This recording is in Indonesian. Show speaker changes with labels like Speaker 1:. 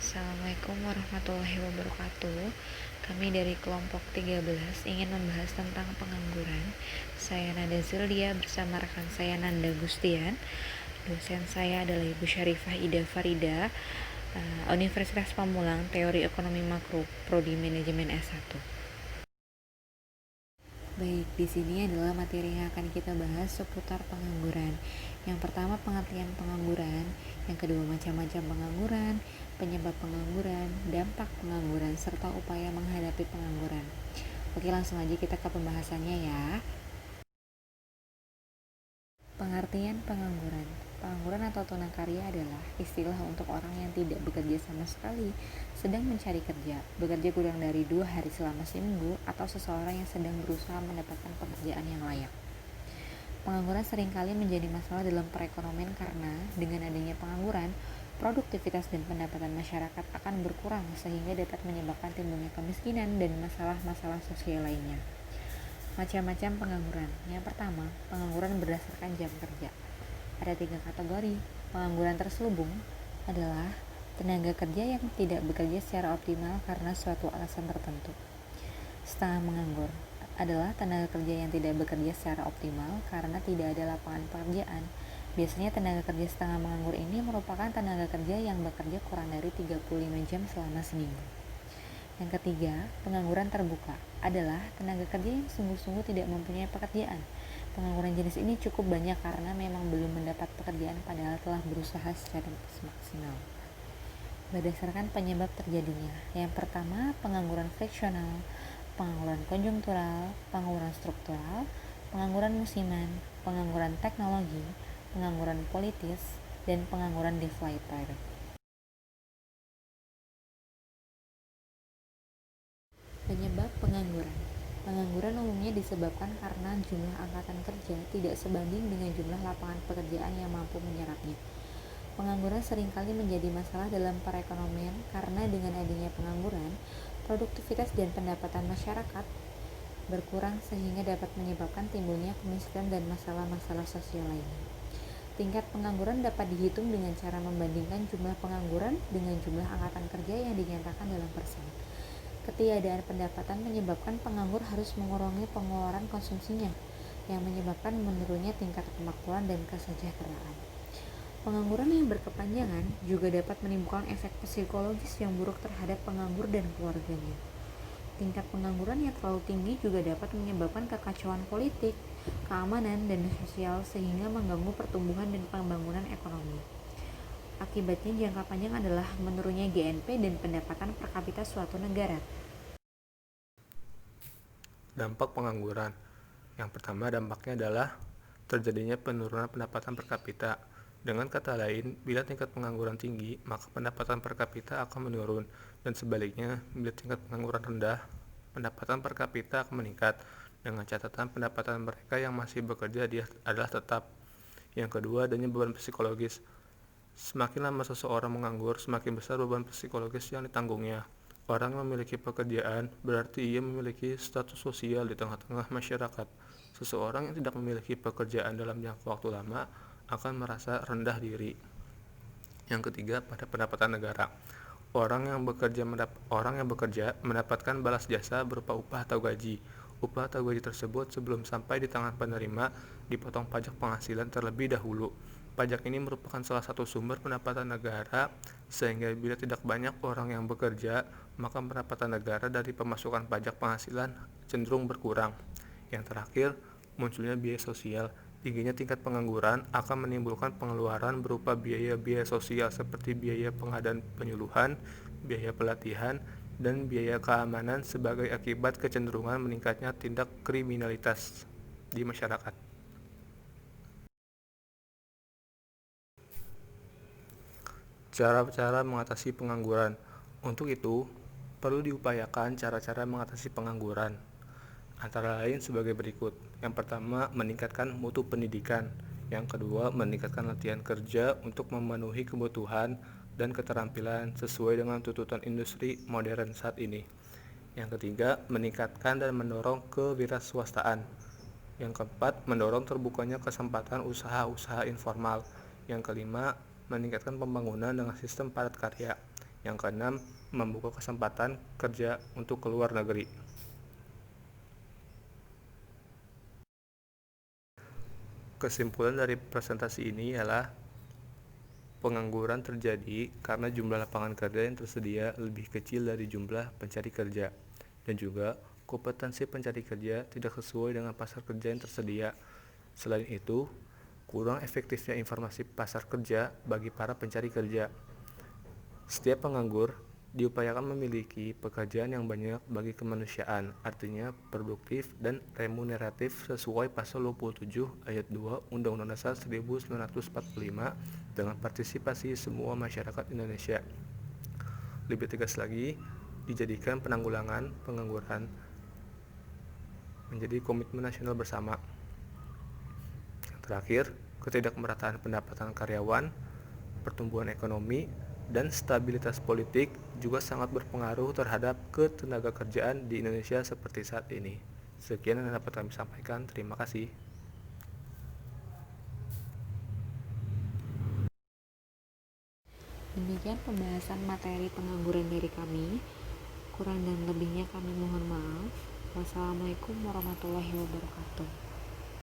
Speaker 1: Assalamualaikum warahmatullahi wabarakatuh. Kami dari kelompok 13 ingin membahas tentang pengangguran. Saya Nada Zildia bersama rekan saya Nanda Gustian. Dosen saya adalah Ibu Syarifah Ida Farida, Universitas Pamulang, Teori Ekonomi Makro, Prodi Manajemen S1. Baik, di sini adalah materi yang akan kita bahas seputar pengangguran. Yang pertama, pengertian pengangguran. Yang kedua, macam-macam pengangguran, penyebab pengangguran, dampak pengangguran, serta upaya menghadapi pengangguran. Oke, langsung aja kita ke pembahasannya ya. Pengertian pengangguran. Pengangguran atau tunakarya adalah istilah untuk orang yang tidak bekerja sama sekali, sedang mencari kerja, bekerja kurang dari 2 hari selama seminggu, atau seseorang yang sedang berusaha mendapatkan pekerjaan yang layak. Pengangguran seringkali menjadi masalah dalam perekonomian karena dengan adanya pengangguran, produktivitas dan pendapatan masyarakat akan berkurang sehingga dapat menyebabkan timbulnya kemiskinan dan masalah-masalah sosial lainnya. Macam-macam pengangguran. Yang pertama, pengangguran berdasarkan jam kerja. Ada 3 kategori. Pengangguran terselubung adalah tenaga kerja yang tidak bekerja secara optimal karena suatu alasan tertentu. Setengah menganggur adalah tenaga kerja yang tidak bekerja secara optimal karena tidak ada lapangan pekerjaan. Biasanya tenaga kerja setengah menganggur ini merupakan tenaga kerja yang bekerja kurang dari 35 jam selama seminggu. Yang ketiga, pengangguran terbuka adalah tenaga kerja yang sungguh-sungguh tidak mempunyai pekerjaan. Pengangguran jenis ini cukup banyak karena memang belum mendapat pekerjaan padahal telah berusaha secara maksimal. Berdasarkan penyebab terjadinya, yang pertama pengangguran friksional, pengangguran konjungtural, pengangguran struktural, pengangguran musiman, pengangguran teknologi, pengangguran politis, dan pengangguran deflator. Penyebab pengangguran. Pengangguran umumnya disebabkan karena jumlah angkatan kerja tidak sebanding dengan jumlah lapangan pekerjaan yang mampu menyerapnya. Pengangguran seringkali menjadi masalah dalam perekonomian karena dengan adanya pengangguran, produktivitas dan pendapatan masyarakat berkurang sehingga dapat menyebabkan timbulnya kemiskinan dan masalah-masalah sosial lainnya. Tingkat pengangguran dapat dihitung dengan cara membandingkan jumlah pengangguran dengan jumlah angkatan kerja yang dinyatakan dalam persen. Ketiadaan pendapatan menyebabkan penganggur harus mengurangi pengeluaran konsumsinya, yang menyebabkan menurunnya tingkat kemakmuran dan kesejahteraan. Pengangguran yang berkepanjangan juga dapat menimbulkan efek psikologis yang buruk terhadap penganggur dan keluarganya. Tingkat pengangguran yang terlalu tinggi juga dapat menyebabkan kekacauan politik, keamanan, dan sosial sehingga mengganggu pertumbuhan dan pembangunan ekonomi. Akibatnya jangka panjang adalah menurunnya GNP dan pendapatan per kapita suatu negara.
Speaker 2: Dampak pengangguran. Yang pertama dampaknya adalah terjadinya penurunan pendapatan per kapita. Dengan kata lain, bila tingkat pengangguran tinggi, maka pendapatan per kapita akan menurun, dan sebaliknya, bila tingkat pengangguran rendah, pendapatan per kapita akan meningkat, dengan catatan pendapatan mereka yang masih bekerja adalah tetap. Yang kedua, adanya beban psikologis. Semakin lama seseorang menganggur, semakin besar beban psikologis yang ditanggungnya. Orang yang memiliki pekerjaan berarti ia memiliki status sosial di tengah-tengah masyarakat. Seseorang yang tidak memiliki pekerjaan dalam jangka waktu lama akan merasa rendah diri. Yang ketiga, pada pendapatan negara. Orang yang bekerja mendapatkan balas jasa berupa upah atau gaji. Upah atau gaji tersebut sebelum sampai di tangan penerima dipotong pajak penghasilan terlebih dahulu. Pajak ini merupakan salah satu sumber pendapatan negara, sehingga bila tidak banyak orang yang bekerja, maka pendapatan negara dari pemasukan pajak penghasilan cenderung berkurang. Yang terakhir, munculnya biaya sosial. Tingginya tingkat pengangguran akan menimbulkan pengeluaran berupa biaya-biaya sosial seperti biaya pengadaan penyuluhan, biaya pelatihan, dan biaya keamanan sebagai akibat kecenderungan meningkatnya tindak kriminalitas di masyarakat. Cara-cara mengatasi pengangguran. Untuk itu, perlu diupayakan cara-cara mengatasi pengangguran. Antara lain sebagai berikut. Yang pertama, meningkatkan mutu pendidikan. Yang kedua, meningkatkan latihan kerja untuk memenuhi kebutuhan dan keterampilan sesuai dengan tuntutan industri modern saat ini. Yang ketiga, meningkatkan dan mendorong kewirausahaan. Yang keempat, mendorong terbukanya kesempatan usaha-usaha informal. Yang kelima, meningkatkan pembangunan dengan sistem padat karya. Yang keenam, membuka kesempatan kerja untuk keluar negeri. Kesimpulan dari presentasi ini ialah pengangguran terjadi karena jumlah lapangan kerja yang tersedia lebih kecil dari jumlah pencari kerja, dan juga kompetensi pencari kerja tidak sesuai dengan pasar kerja yang tersedia. Selain itu, kurang efektifnya informasi pasar kerja bagi para pencari kerja. Setiap penganggur diupayakan memiliki pekerjaan yang banyak bagi kemanusiaan, artinya produktif dan remuneratif sesuai pasal 27 ayat 2 Undang-Undang Dasar 1945 dengan partisipasi semua masyarakat Indonesia. Lebih tegas lagi, dijadikan penanggulangan pengangguran menjadi komitmen nasional bersama. Yang terakhir, ketidakmerataan pendapatan karyawan, pertumbuhan ekonomi, dan stabilitas politik juga sangat berpengaruh terhadap ketenagakerjaan di Indonesia seperti saat ini. Sekian yang dapat kami sampaikan. Terima kasih.
Speaker 1: Demikian pembahasan materi pengangguran dari kami. Kurang dan lebihnya kami mohon maaf. Wassalamualaikum warahmatullahi wabarakatuh.